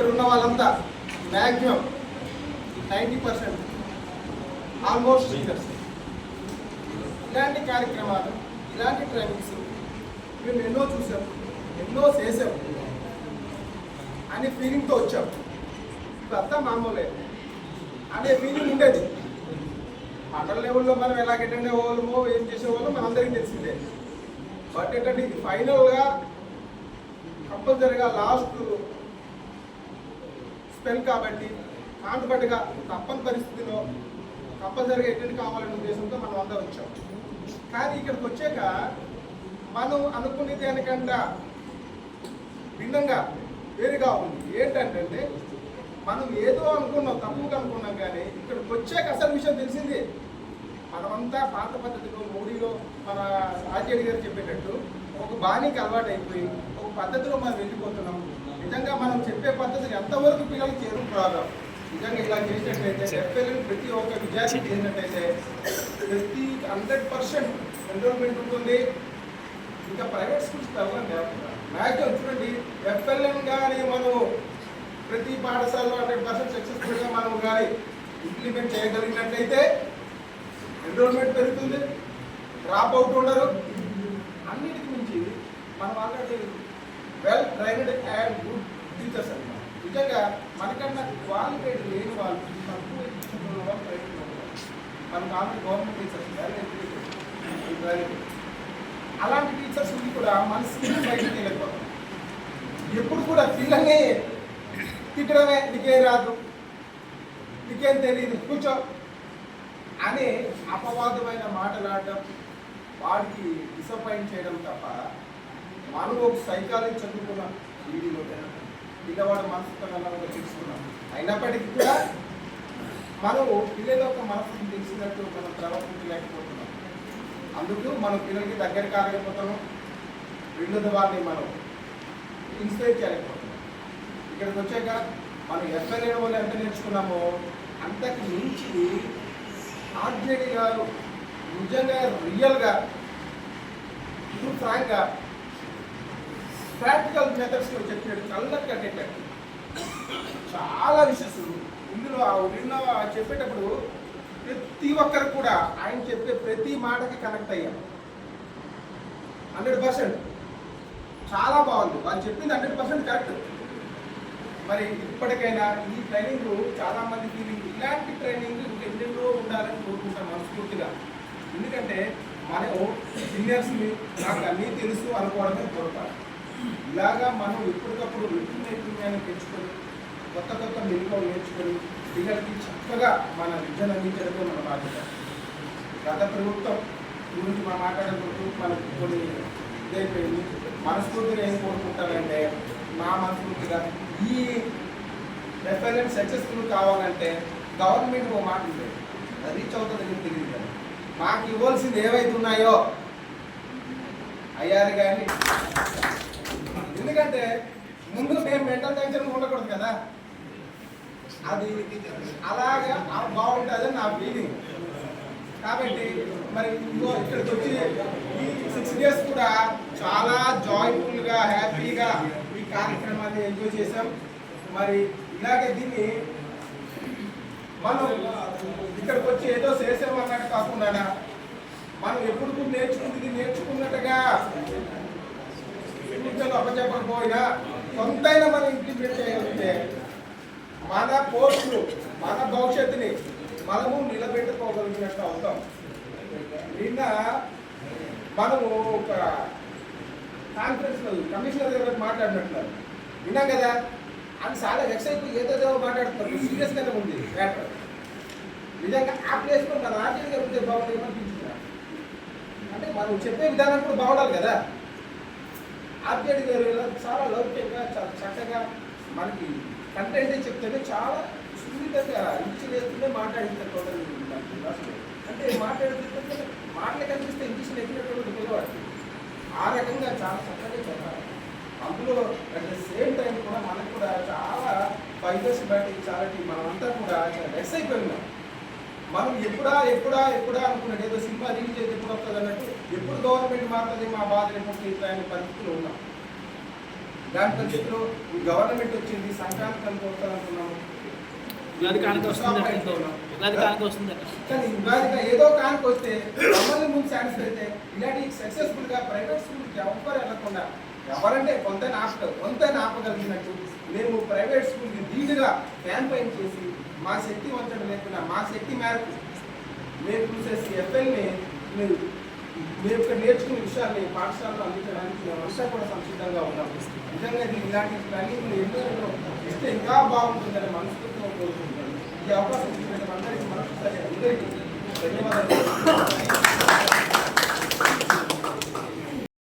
ఇక్కడ ఉన్న వాళ్ళంతా మ్యాక్సిమం 90% ఆల్మోస్ట్ టీచర్స్. ఇలాంటి కార్యక్రమాలు, ఇలాంటి ట్రైనింగ్స్ మేము ఎన్నో చూసాం, ఎన్నో చేసాం అనే ఫీలింగ్తో వచ్చాం. ఇదంతా మామూలే అనే ఫీలింగ్ ఉండేది. మండల లెవెల్లో మనం ఎలా అటెండ్ అవ్వాలమో ఏం చేసేవాళ్ళో మనందరికీ తెలిసిందే. బట్ ఏంటంటే ఇది ఫైనల్గా కంపల్సరీగా లాస్ట్ స్పెల్ కాబట్టి కాంటుబట్టుగా తప్పని పరిస్థితిలో కంపల్సరీగా అటెండ్ కావాలనే ఉద్దేశంతో మనం అంతా వచ్చాం. కానీ ఇక్కడికి వచ్చాక మనం అనుకునే దానికంటే భిన్నంగా వేరుగా ఉంది. ఏంటంటే మనం ఏదో అనుకున్నాం, తప్పుగా అనుకున్నాం, కానీ ఇక్కడికి వచ్చాక అసలు విషయం తెలిసింది. మనమంతా పాత పద్ధతిలో మోడీలో మన ఆచార్య గారు చెప్పేటట్టు ఒక బాణీకి అలవాటు అయిపోయి ఒక పద్ధతిలో మనం వెళ్ళిపోతున్నాం. నిజంగా మనం చెప్పే పద్ధతిని ఎంతవరకు పిల్లలకి చేరు ప్రాబ్లం. నిజంగా ఇలా చేసినట్లయితే ఎఫ్ఎల్ఎన్ ప్రతి ఒక్క విద్యార్థి చేసినట్లయితే ప్రతి 100% ఎన్రోల్మెంట్ ఉంటుంది. ఇంకా ప్రైవేట్ స్కూల్స్ వెళ్ళండి మ్యాక్సిమం చూడండి. ఎఫ్ఎల్ఎన్ కానీ మనం ప్రతి పాఠశాలలో 100% సక్సెస్ఫుల్గా మనం కానీ ఇంప్లిమెంట్ చేయగలిగినట్లయితే ఎన్రోల్మెంట్ పెరుగుతుంది, డ్రాప్ అవుట్ ఉండరు. అన్నిటికి మించి మనం already well trained and good teachers అన్నమాట. నిజంగా మనకన్నా క్వాలిఫైడ్ లేని వాళ్ళు తక్కువ ఇచ్చిన వాళ్ళు ట్రైనింగ్ ఉంటారు. మనకు ఆల్రెడీ గవర్నమెంట్ టీచర్స్ ప్రైవేట్ అలాంటి టీచర్స్ ఉండి కూడా మన స్కిల్ బయటకు వెళ్ళిపోతాం. ఎప్పుడు కూడా పిల్లల్ని తిట్టడమే, నీకేం రాదు, నీకేం తెలియదు, కూర్చో అనే అపవాదమైన మాటలాడడం, వాడికి డిసప్పాయింట్ చేయడం తప్ప మనం ఒక సైకాలజీ చదువుకున్నాం, వీడిలో పిల్లవాడు మనసుతో తెలుసుకున్నాం. అయినప్పటికీ కూడా మనం పిల్లల యొక్క మనసుకు తెలిసినట్టు మనం ప్రవర్తించలేకపోతున్నాం. అందుకు మనం పిల్లలకి దగ్గర కాలేకపోతున్నాం, రెండోది వాళ్ళని మనం ఇన్స్పైర్ చేయలేకపోతున్నాం. ఇక్కడికి వచ్చాక మనం ఎఫ్ఎల్ఏ వాళ్ళు ఎంత నేర్చుకున్నామో అంతకు మించి ఆర్జేడి గారు నిజంగా రియల్గా ఫ్రాంక్గా ప్రాక్టికల్ మెథడ్స్లో చెప్పినట్టు కళ్ళకి కట్టేటట్టు చాలా విషయాలు ఇందులో నిన్న చెప్పేటప్పుడు ప్రతి ఒక్కరు కూడా ఆయన చెప్పే ప్రతి మాటకి కనెక్ట్ అయ్యాం. 100% చాలా బాగుంది. వాళ్ళు చెప్పింది 100% కరెక్ట్. మరి ఇప్పటికైనా ఈ ట్రైనింగ్ చాలా మంది ఫీలింగ్ ఇలాంటి ట్రైనింగ్ ఇంకెన్నెన్నో ఉండాలని కోరుకుంటాం మనస్ఫూర్తిగా. ఎందుకంటే మనం సీనియర్స్ని నాకు అన్నీ తెలుసు అనుకోవడమే కోరుతారు. ఇలాగా మనం ఎప్పటికప్పుడు వృత్తి నైపుణ్యాన్ని పెంచుకొని కొత్త కొత్త మెరుగులు నేర్చుకొని పిల్లలకి చక్కగా మన విద్యను అందించడమే మన బాధ్యత. గత ప్రభుత్వం గురించి మనం మాట్లాడేటప్పుడు మనకు కొన్ని ఇదైపోయింది. మనస్ఫూర్తిగా ఏం కోరుకుంటానంటే నా మనస్ఫూర్తిగా ఈ ఎఫ్ఎల్ఎన్ సక్సెస్ఫుల్ కావాలంటే గవర్నమెంట్ ఓ మాట ఉంటుంది, అది రీచ్ అవుతుందని తెలియదు కదా. మాకు ఇవ్వాల్సింది ఏవైతే ఉన్నాయో అయ్యారు కానీ, ఎందుకంటే ముందు మేము మెంటల్ టెన్షన్ ఉండకూడదు కదా, అది అలాగా బాగుంటుందని నా ఫీలింగ్. కాబట్టి మరి ఇక్కడికి వచ్చి ఈ 6 days కూడా చాలా జాయ్ఫుల్గా హ్యాపీగా ఈ కార్యక్రమాన్ని ఎంజాయ్ చేసాం. మరి ఇలాగే దీన్ని మనం ఇక్కడికి వచ్చి ఏదో చేసామన్నట్టు కాకుండా మనం ఎప్పుడు నేర్చుకున్నట్టుగా ఫ్యూచర్లో అప్పచెప్పకపోయినా కొంతైనా మనం ఇంప్లిమెంట్ చేయగలిగితే మన పోస్టులు, మన భవిష్యత్తుని మనము నిలబెట్టుకోగలిగినట్టు అవుతాం. నిన్న మనము ఒక కాన్ఫరెన్స్లో కమిషనర్ దగ్గర మాట్లాడినట్టున్నారు, విన్నాం కదా. అది చాలా ఎక్సైట్ ఏదో మాట్లాడుతున్నారు, సీరియస్గానే ఉంది మ్యాటర్. నిజంగా ఆ ప్లేస్లో మన ఆర్టీఐ గారు బాగుంటుంది అనిపించింది. అంటే మనం చెప్పే విధానం కూడా బాగుండాలి కదా. ఆర్టీఐ గారు చాలా లౌక్యంగా చాలా చక్కగా మనకి కంటెంటే చెప్తేనే చాలా సున్నితంగా ఇంటి వేస్తూనే మాట్లాడిస్తారు. టోటల్ అంటే మాట్లాడుతుంటే మాటలు కనిపిస్తే ఇంటిషన్ ఎక్కినటువంటి పిల్లవాడు ఆ రకంగా చాలా చక్కగా చెప్పాలి. అందులో అట్ ద సేమ్ టైం కూడా మనకు కూడా చాలా 5 years బయట చాలా మనమంతా కూడా చాలా ఎక్స్ అయిపోయినాం. మనం ఎప్పుడా అనుకున్నట్టు ఏదో సినిమా రిలీజ్ అయితే ఎప్పుడు వస్తుంది అన్నట్టు, ఎప్పుడు గవర్నమెంట్ మారుతుంది మా బాధలు ఎప్పుడు తీరుతాయనే పరిస్థితులు ఉన్నాం. దాని పరిస్థితిలో ఈ గవర్నమెంట్ వచ్చింది, సంక్రాంతి అనుకుంటున్నాము, కానీ ఉగాదిగా ఏదో కానికి వస్తే మమ్మల్ని ముందు సాటిస్ఫై అయితే ఇలాంటి సక్సెస్ఫుల్ గా ప్రైవేట్ స్కూల్కి ఎవ్వరు వెళ్ళకుండా, ఎవరంటే కొంత ఆపగలిగినట్టు మేము ప్రైవేట్ స్కూల్కి ధీటుగా క్యాంపెయిన్ చేసి మా శక్తి వంచడం లేకుండా మా శక్తి మేరకు మేము చూసేసి ఎఫ్ఎల్ని మేము ఇక్కడ నేర్చుకునే విషయాన్ని పాఠశాలలో అందించడానికి మేము అంతా కూడా సంసిద్ధంగా ఉన్నాము. నిజంగా ఇలాంటి ట్రైనింగ్లు ఎన్నో ఇస్తే ఇంకా బాగుంటుందని మనస్ఫూర్తిగా కోరుకుంటున్నాను. ఈ అవకాశం ఇచ్చినటువంటి అందరికీ మరొకసారి అందరికీ ధన్యవాదాలు.